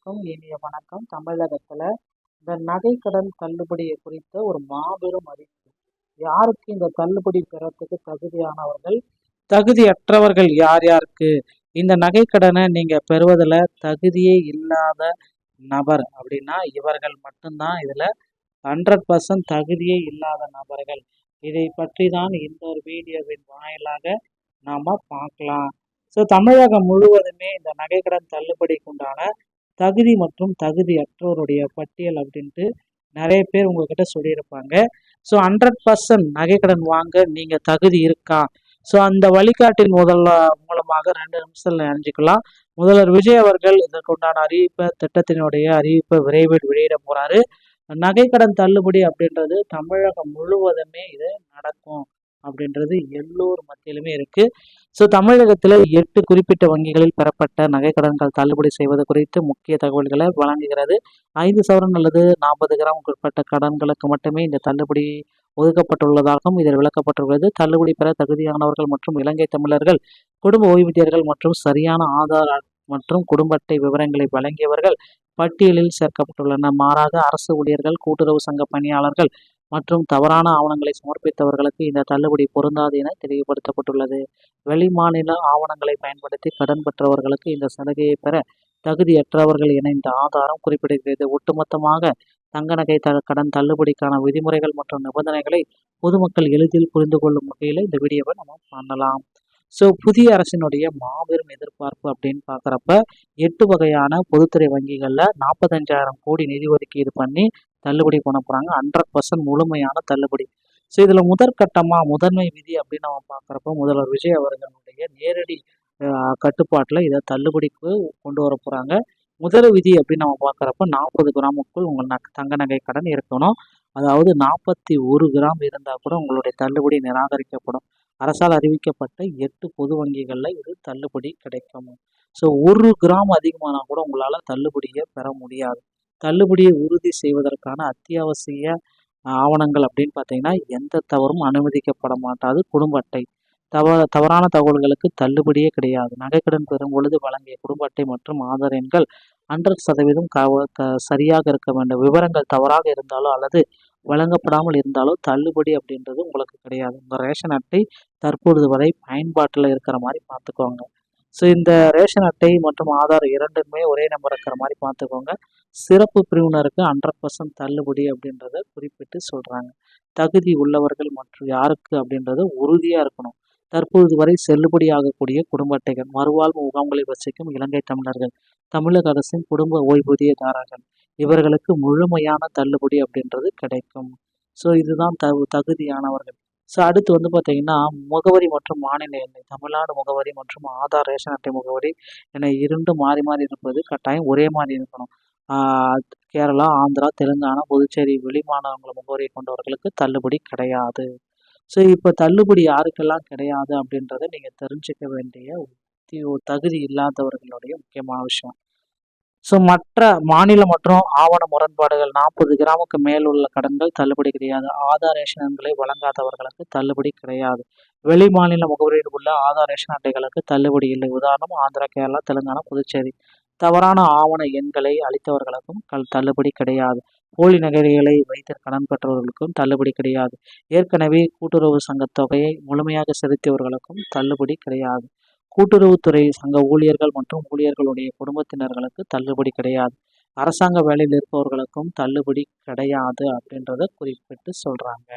அனைவருக்கும் இனிய வணக்கம். தமிழகத்துல இந்த நகைக்கடன் தள்ளுபடியை குறித்த ஒரு மாபெரும் அறிவிப்பு. யாருக்கு இந்த தள்ளுபடி பெறத்துக்கு தகுதியானவர்கள், தகுதியற்றவர்கள் யார் யாருக்கு இந்த நகைக்கடனை நீங்க பெறுவதில் தகுதியே இல்லாத நபர் அப்படின்னா இவர்கள் மட்டும்தான் இதுல 100% தகுதியே இல்லாத நபர்கள். இதை பற்றி தான் இந்த ஒரு வீடியோவின் வாயிலாக நாம பார்க்கலாம். ஸோ தமிழகம் முழுவதுமே இந்த நகைக்கடன் தள்ளுபடிக்கு உண்டான தகுதி மற்றும் தகுதியற்றோருடைய பட்டியல் அப்படின்ட்டு நிறைய பேர் உங்ககிட்ட சொல்லியிருப்பாங்க. ஸோ 100% நகைக்கடன் வாங்க நீங்க தகுதி இருக்கா? ஸோ அந்த வழிகாட்டின் மூலமாக 2 நிமிஷத்துல அறிஞ்சிக்கலாம். முதல்வர் விஜய் அவர்கள் இதற்குண்டான திட்டத்தினுடைய அறிவிப்பை விரைவில் வெளியிட போறாரு. நகைக்கடன் தள்ளுபடி அப்படின்றது தமிழகம் முழுவதுமே இது நடக்கும் அப்படின்றது எல்லோர் மத்தியிலுமே இருக்கு. ஸோ தமிழகத்தில் 8 குறிப்பிட்ட வங்கிகளில் பெறப்பட்ட நகைக்கடன்கள் தள்ளுபடி செய்வது குறித்து முக்கிய தகவல்களை வழங்குகிறது. 5 சவரன் அல்லது 40 கிராம் உட்பட்ட கடன்களுக்கு மட்டுமே இந்த தள்ளுபடி ஒதுக்கப்பட்டுள்ளதாகவும் இதில் விளக்கப்பட்டுள்ளது. தள்ளுபடி பெற தகுதியானவர்கள் மற்றும் இலங்கை தமிழர்கள், குடும்ப ஓய்வூதியர்கள் மற்றும் சரியான ஆதார் மற்றும் குடும்ப அட்டை விவரங்களை வழங்கியவர்கள் பட்டியலில் சேர்க்கப்பட்டுள்ளனர். மாறாக அரசு ஊழியர்கள், கூட்டுறவு சங்க பணியாளர்கள் மற்றும் தவறான ஆவணங்களை சமர்ப்பித்தவர்களுக்கு இந்த தள்ளுபடி பொருந்தாது என தெளிவுபடுத்தப்பட்டுள்ளது. வெளிமாநில ஆவணங்களை பயன்படுத்தி கடன் பெற்றவர்களுக்கு இந்த சலுகையை பெற தகுதியற்றவர்கள் என இந்த ஆதாரம் குறிப்பிடுகிறது. ஒட்டுமொத்தமாக தங்க நகை கடன் தள்ளுபடிக்கான விதிமுறைகள் மற்றும் நிபந்தனைகளை பொதுமக்கள் எளிதில் புரிந்து கொள்ளும் வகையில் இந்த வீடியோவை நம்ம பண்ணலாம். ஸோ புதிய அரசினுடைய மாபெரும் எதிர்பார்ப்பு அப்படின்னு பார்க்குறப்ப 8 வகையான பொதுத்துறை வங்கிகளில் 45,000 கோடி நிதி ஒதுக்கீடு பண்ணி தள்ளுபடி பண்ண போகிறாங்க. 100% முழுமையான தள்ளுபடி. ஸோ இதில் முதன்மை விதி அப்படின்னு நம்ம பார்க்குறப்ப முதல்வர் விஜய் அவர்களுடைய நேரடி கட்டுப்பாட்டில் இதை தள்ளுபடிக்கு கொண்டு வர போகிறாங்க. முதல் விதி அப்படின்னு நம்ம பார்க்குறப்ப 40 கிராமுக்குள் உங்கள் தங்க நகை கடன் இருக்கணும். அதாவது 41 கிராம் இருந்தால் கூட உங்களுடைய தள்ளுபடி நிராகரிக்கப்படும். அரசால் அறிவிக்கப்பட்ட 8 பொது வங்கிகளில் இது தள்ளுபடி கிடைக்கும். ஸோ 1 கிராம் அதிகமானால் கூட உங்களால் தள்ளுபடியை பெற முடியாது. தள்ளுபடியை உறுதி செய்வதற்கான அத்தியாவசிய ஆவணங்கள் அப்படின்னு பார்த்தீங்கன்னா எந்த தவறும் அனுமதிக்கப்பட மாட்டாது. குடும்ப அட்டை, தவறான தகவல்களுக்கு தள்ளுபடியே கிடையாது. நகைக்கடன் பெறும் பொழுது வழங்கிய குடும்ப அட்டை மற்றும் ஆதார் எண்கள் 100% சரியாக இருக்க வேண்டும். விவரங்கள் தவறாக இருந்தாலோ அல்லது வழங்கப்படாமல் இருந்தாலோ தள்ளுபடி அப்படின்றது உங்களுக்கு கிடையாது. உங்கள் ரேஷன் அட்டை தற்பொழுது வரை பயன்பாட்டில் இருக்கிற மாதிரி பார்த்துக்கோங்க. ஸோ இந்த ரேஷன் அட்டை மற்றும் ஆதார் இரண்டுமே ஒரே நம்பர் இருக்கிற மாதிரி பார்த்துக்கோங்க. சிறப்பு பிரிவினருக்கு 100% தள்ளுபடி அப்படின்றத குறிப்பிட்டு சொல்கிறாங்க. தகுதி உள்ளவர்கள் மற்றும் யாருக்கு அப்படின்றது உறுதியாக இருக்கணும். தற்போது வரை செல்லுபடியாகக்கூடிய குடும்ப அட்டைகள், மறுவாழ்வு முகாம்களில் வசிக்கும் இலங்கை தமிழர்கள், தமிழக அரசின் குடும்ப ஓய்வூதியதாரர்கள் இவர்களுக்கு முழுமையான தள்ளுபடி அப்படின்றது கிடைக்கும். ஸோ இதுதான் தகுதியானவர்கள். ஸோ அடுத்து வந்து பார்த்தீங்கன்னா முகவரி மற்றும் மாநில எல்லை, தமிழ்நாடு முகவரி மற்றும் ஆதார் ரேஷன் அட்டை முகவரி என 2 மாறி மாறி இருப்பது கட்டாயம் ஒரே மாதிரி இருக்கணும். கேரளா, ஆந்திரா, தெலுங்கானா, புதுச்சேரி வெளிமாநில முகவரியை கொண்டவர்களுக்கு தள்ளுபடி கிடையாது. ஸோ இப்போ தள்ளுபடி யாருக்கெல்லாம் கிடையாது அப்படின்றத நீங்கள் தெரிஞ்சுக்க வேண்டிய தகுதி இல்லாதவர்களுடைய முக்கியமான விஷயம். ஸோ மற்ற மாநில மற்றும் ஆவண முரண்பாடுகள் 40 கிராமுக்கு மேல் உள்ள கடன்கள் தள்ளுபடி கிடையாது. ஆதார் ரேஷன் எண்களை வழங்காதவர்களுக்கு தள்ளுபடி கிடையாது. வெளி மாநில முகவரியில் உள்ள ஆதார் ரேஷன் அட்டைகளுக்கு தள்ளுபடி இல்லை. உதாரணம் ஆந்திரா, கேரளா, தெலுங்கானா, புதுச்சேரி. தவறான ஆவண எண்களை அளித்தவர்களுக்கும் தள்ளுபடி கிடையாது. போலி நகைகளை வைத்து கடன் பெற்றவர்களுக்கும் தள்ளுபடி கிடையாது. ஏற்கனவே கூட்டுறவு சங்க தொகையை முழுமையாக செலுத்தியவர்களுக்கும் தள்ளுபடி கிடையாது. கூட்டுறவுத்துறை சங்க ஊழியர்கள் மற்றும் ஊழியர்களுடைய குடும்பத்தினர்களுக்கு தள்ளுபடி கிடையாது. அரசாங்க வேலையில் இருப்பவர்களுக்கும் தள்ளுபடி கிடையாது அப்படின்றத குறிப்பிட்டு சொல்றாங்க.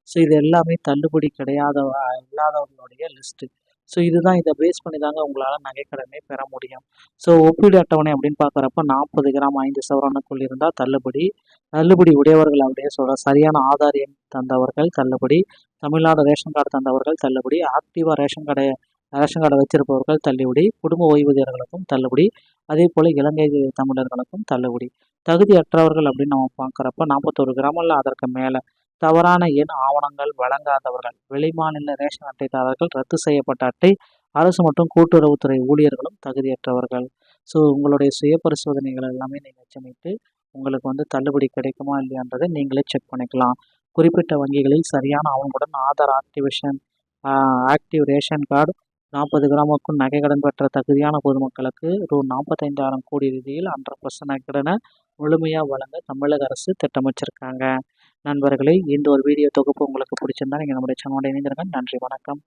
ஸோ இது எல்லாமே தள்ளுபடி இல்லாதவர்களுடைய லிஸ்ட்டு. ஸோ இதுதான், இதை பேஸ் பண்ணி தாங்க உங்களால் நகைக்கடனை பெற முடியும். ஸோ ஒப்பீடு அட்டவணை அப்படின்னு பார்க்குறப்ப 40 கிராம் 5 சவரனுக்குள் இருந்தால் தள்ளுபடி உடையவர்கள் அப்படியே சரியான ஆதார் எண் தந்தவர்கள் தள்ளுபடி, தமிழ்நாடு ரேஷன் கார்டு தந்தவர்கள் தள்ளுபடி, ஆக்டிவாக ரேஷன் கார்டை வச்சிருப்பவர்கள் தள்ளுபடி, குடும்ப ஓய்வூதியர்களுக்கும் தள்ளுபடி, அதே போல் இலங்கை தமிழர்களுக்கும் தள்ளுபடி. தகுதியற்றவர்கள் அப்படின்னு நம்ம பார்க்குறப்ப 41 கிராம் இல்லை அதற்கு மேலே தவறான எண் ஆவணங்கள் வழங்காதவர்கள், வெளிமாநில ரேஷன் அட்டைதாரர்கள், ரத்து செய்யப்பட்ட அட்டை, அரசு மற்றும் கூட்டுறவுத்துறை ஊழியர்களும் தகுதியற்றவர்கள். ஸோ உங்களுடைய சுய பரிசோதனைகள் எல்லாமே நீங்கள் வச்சுட்டு உங்களுக்கு வந்து தள்ளுபடி கிடைக்குமா இல்லையான்றதை நீங்களே செக் பண்ணிக்கலாம். குறிப்பிட்ட வங்கிகளில் சரியான ஆவணங்களுடன் ஆதார் ஆக்டிவ் ரேஷன் கார்டு 40 கிராமுக்கும் நகை கடன் பெற்ற தகுதியான பொதுமக்களுக்கு ரூ. 45,000 கோடி நிதியில் 100% நகைக்கடனை முழுமையாக வழங்க தமிழக அரசு திட்டமிட்டிருக்காங்க. நண்பர்களே, இந்த ஒரு வீடியோ தொகுப்பு உங்களுக்கு பிடிச்சிருந்தா நீங்கள் நம்முடைய சேனலோட இணைந்திருங்க. நன்றி, வணக்கம்.